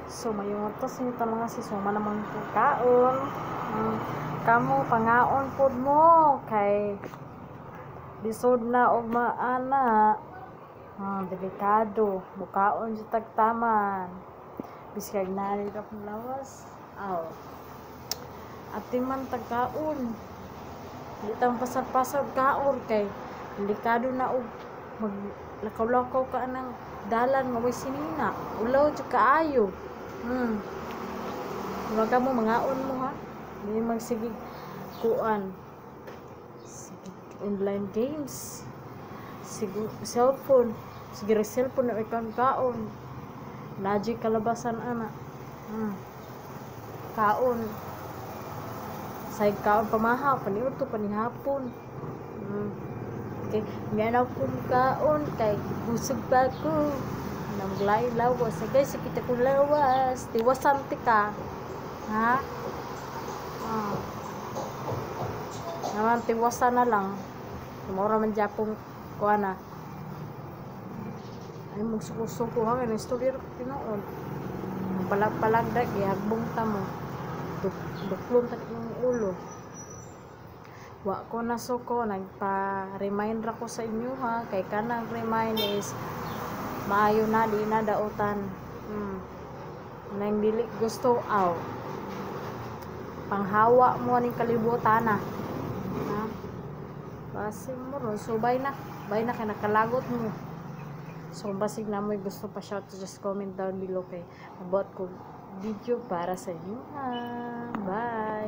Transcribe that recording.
So mayong utos nito mga sisuma namang kaon. Kamu pangaon pod mo kay lisod na og maana. Delikado mukaon jud tagtaman. Biskag nari ra pong lawas. Ati man tagkaon. Di tang pasag-pasag kaon kay delikado na og maglakaw-lakaw ka nang dalan nga way sinina. Ulaw jud kaayo. Huwag ka mo mangaon mo ha. Hindi magsige kuan. Sige, online games. Sige cellphone. Sige cellphone na ikang kaon. Naji kalabasan ana. Kaon. Say kaon pamahaw paniud to panihapon. Okay, ngayon ako kaon kay busog pa ko. Naglay lawas. Guys, kita kong lawas. Tiwasan ka. Ha? Naman tiwasan na lang. Mura man Japong kuha na. Ay, magsuko-suko ha. Kaya istorya rin tinoon. Palag-palagdag. Hagbong ta mo. Duklong ta ng ulo. Wa ko na suko. Nagpa-remind ako sa inyo ha. Kay kanang remind is maayo na, di na dautan. Nang dili gusto, panghawa mo ning kalibutan na. Ha? Basig mo ron. So, bye na. Bye na, kaya nakalagot mo. So, basig na mo gusto pa shout, just comment down below kay mabuhat ko video para sa inyo. Ha? Bye!